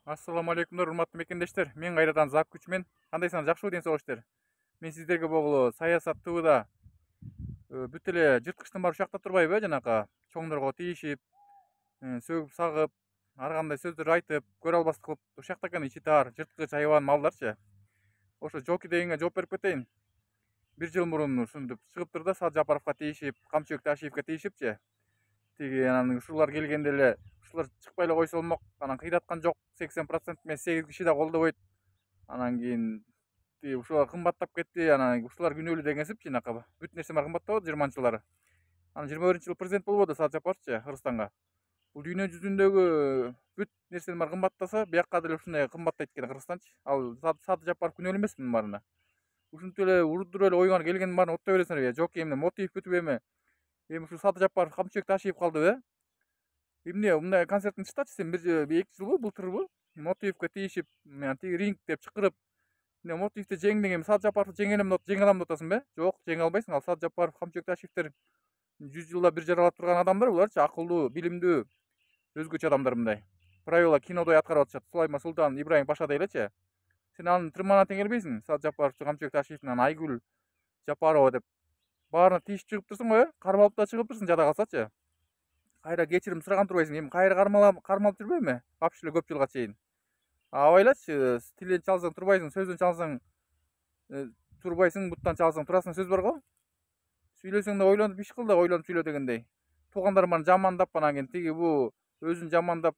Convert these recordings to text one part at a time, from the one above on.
Assalamu алейкумдар, урматтуу мекендештер. Мен кайрадан Зак күчмен. Кандайсыңар, жакшыбы ден соғыштар? Мен сиздерге болгулу саясат ТВда бүт эле жырткычтын баары ушакта турбайбы, жанакы чоңдорго тийишип, сөгүп сагып, ар кандай сөздөр айтып, көрө албастык кылып ушакта экен ичи таар жырткыч айбан малдарчы. Ошо Жоки дегенге жооп берип кетейин. Бир жыл мурун ушинтип чыгыптыр да, Саад Жапаровго тийишип, Камчыбек Ташиевге тийишипчи. Тиги анан ушулар келгенде эле ушулар чыкпай эле койсо болмок. Анан кыйраткан жок, 80% эмес 8 киши да колдобойт. Анан кийин ушулар кымбаттап кетти. Анан ушулар күнөөлүү дегенсипчи, жанакы бүт нерсе баары кымбаттабады 20-жылдары. Анан 21-жылы президент болбоду Саад Жапаровчу Кыргызстанга. Бул дүйнө жүзүндөгү бүт нерсенин баары кымбаттаса, бияка деле ушундай кымбаттайт экен Кыргызстанчы. Ал Саад Жапаров күнөөлүү эмес мунун баарына. Ушинтип эле урдуруп эле ойгоңор келгендин баарын оттой бересиңер. Жок, эмне мотив бүтүп эми ушул Саад Жапаров Камчыбек Ташиев калдыбы? Эмне мындай концерттин чыктачы сен бир 2 жылбы былтырбы? Мотивге тийишип, тиги ринг деп чыкырып, мотивди жеңдиң, эми Саад Жапаровду жеңе алам деп атасың бе? Жок, жеңе албайсың. Ал Саад Жапаров, Камчыбек Ташиевдер 100 жылда бир жаралап турган адамдар буларчы, акылдуу, билимдүү, өзгөчө адамдар мындай. Правила кинодой аткарып атышат. Сулайман Султан, Ибраим Пашадай элечи. Сен анын тырмана тең келбейсиң. Саад Жапаров, Камчыбек Ташиевдин Айгүл Жапарова деп баарына тийишип чыгып турсуң го, кармалып да чыгып турсуң, жада калсачы. Кайра кечирим сураган турбайсың, эми кайра кармалып жүрбөйбү? Вообще эле көп жылга чейин. Абайлачы, тилен чалсаң турбайсың, сөздөн чалсаң турбайсың, буттан чалсаң турасың сөз бар го. Сүйлөсөң да ойлонуп иш кыл да, ойлонуп сүйлө дегендей. Туугандарым баарын жамандап, анан кийин тиги бу өзүн жамандап,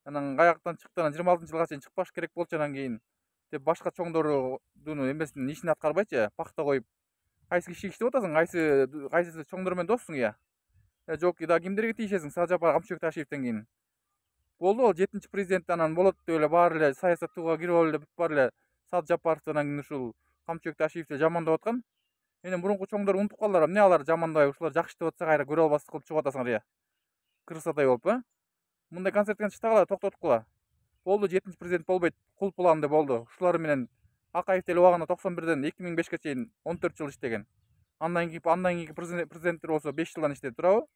анан каяктан чыкты, анан 26-жылга чейин чыкпаш керек болчу, анан кийин деп башка чоңдордун эмесин ишин аткарбайчы, пакта коюп. Кайсы киши иштеп атасың, кайсысы чоңдор менен доссуң я? Жок, да кимдерге тийишесиң Саад Жапаров, Камчыбек Ташиевден кийин? Болду ал 7-чи президент, анан болот деп эле баары эле саясат ТВга кирип алып эле бүт баары эле Саад Жапаровду анан кийин ушул Камчыбек Ташиевди жамандап аткан. Эми мурунку чоңдор унутуп калдылар, эмне алар жамандай, ушулар жакшы деп атса кайра көрө албастык кылып чыгып атасыңар я? Кырсатай болуп, Мындай концерттен чыкта токтоткула. Болду, 7-чи президент болбойт, кул планды болду. Ушулар менен Акаев деле убагында 91ден 2005ге чейин 14 жыл иштеген. Андан кийинки президенттер болсо 5 жылдан иштеди, туурабы?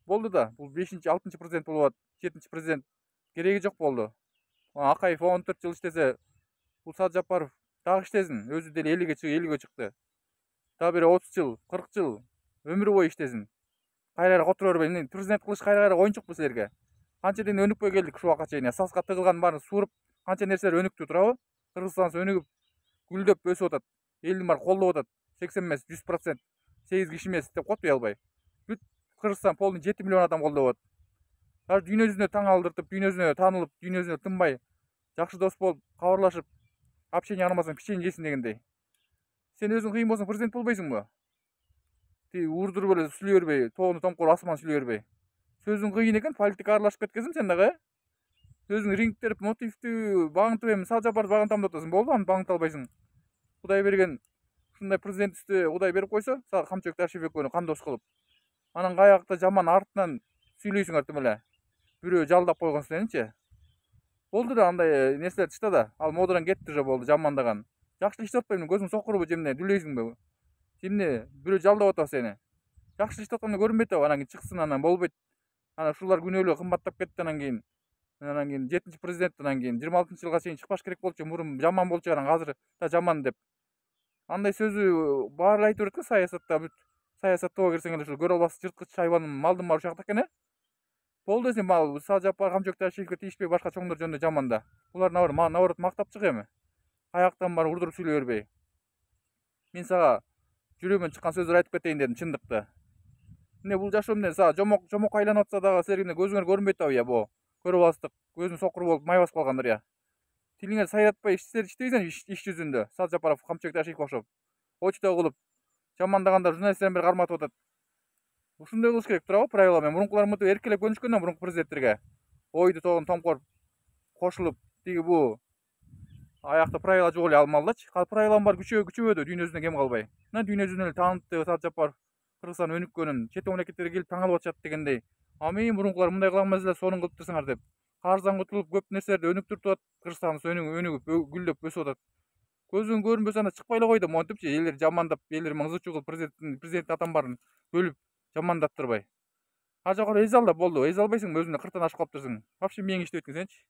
Болду да, бул 5-чи, 6-чы президент болуп атат. 7-чи президент кереги жок болду. Акаев 14 жыл иштесе, бул Саад Жапаров дагы иштесин, өзү деле элүүгө чыкты. Дагы бир 30 жыл, 40 жыл өмүрү бою иштесин. Кайра которо бербей, президент кылыш кайра оюнчукпу силерге? Канча ден өнүкпөй келдик ушул убакка чейин. Саска тыгылган баарын сууруп, канча нерселер өнүктү, туурабы? Кыргызстан өнүгүп, гүлдөп өсүп атат. Элдин баары колдоп атат. 80 эмес, 100%, 8 киши эмес деп коет уялбай. Бүт Кыргызстан полный 7 миллион адам колдоп атат. Даже дүйнө жүзүнө таң алдыртып, дүйнө жүзүнө таанылып, дүйнө жүзүнө тынбай жакшы дос болуп, кабарлашып, общение армасаң печенье жейсиң дегендей. Сен өзүң кыйын болсоң президент болбойсуңбу? Тиги урдуруп эле сүйлөй бербей, тоону томкор асман сүйлөй бербей. Сөзүң кыйын экен, политика аралашып кеткенсиң сен дагы. Сөзүң ринг берип, мотивдүү багынтып, эми Саад Жапаровду багынтам деп атасың. Болду, аны багынта албайсың. Кудай берген ушундай президентти Кудай берип койсо, Камчыбек Ташиев экөөнү кандош кылып. Анан каякта жаман артынан сүйлөйсүңөр тим эле. Бирөө жалдап койгон сеничи. Болду да, андай нерселер чыкта да. Ал модадан кетти уже, болду жамандаган. Жакшы иштеп атпайбы, көзүң сокурбу жемне, дүлөйсүңбү? Жемне бирөө жалдап атат сени. Жакшы иштеп атканда көрүнбөйт атабы, анан кийин чыксын, анан болбойт. Анан ушулар күнөөлүү кымбаттап кетти, анан кийин 7-чи президент, анан кийин 26-жылга чейин чыкпаш керек болчу, мурун жаман болчу, анан азыр да жаман деп. Андай сөзү баары айтып берет го саясатта, бүт саясат ТВга кирсең эле ушул көрө албастык жырткыч хайван малдын баары ушакта экен, Болду сен ал Саад Жапаров, Камчыбек Ташиевге тийишпей башка чоңдор жөнүндө жаманда. Булар наоборот мактап чык эми. Каяктан баары урдуруп сүйлөй бербей. Мен сага жүрөгүмөн чыккан сөздөр айтып кетейин дедим, чындыкты. Эмне бул жашоо эмне, жомок айланып атса дагы силерге көзүңөр көрүнбөйт атабы я, бу көрө албастык, көзүң сокур болуп май басып калгандар я. Тилиңер сайратпай иштебейсиң иш жүзүндө, Саад Жапаров, Камчыбек Ташиевге окшоп. Очтой кылып жамандагандар журналисттерден бери карматып атат. Ушундай кылыш керек, туурабы, правила менен. Мурункулар мынтип эркелеп көнүшкөн да, мурунку президенттерге. Ойду тоогун томкор кошулуп, тиги бу аякта правила жок эле алмалдачы. Правиланын баары күчөбөдү дүйнө жүзүнө кем калбай. Мына дүйнө жүзүнө эле таанытты Саад Жапаров, Кыргызстан өнүккөнүн, чет мамлекеттерге келип таң алып атышат дегендей. Мурункулар мындай кыла алмайсыз эле, сонун кылып турсаңар деп. Карыздан кутулуп, көп нерселерди өнүктүрүп атат. Кыргызстаныбыз өнүгүп, гүлдөп өсүп атат. Көзүң көрүнбөсө анда чыкпай эле кой да, монтипчи, элдер жамандап, элдер мыңзычуу кылып президент атамбарын бөлүп жамандап турбай. Ар жака эзе ал да болду. Эзе албайсыңбы, өзүңдө кыртан ашып калып турсуң. Вообще мээң иштебейт экенсенчи.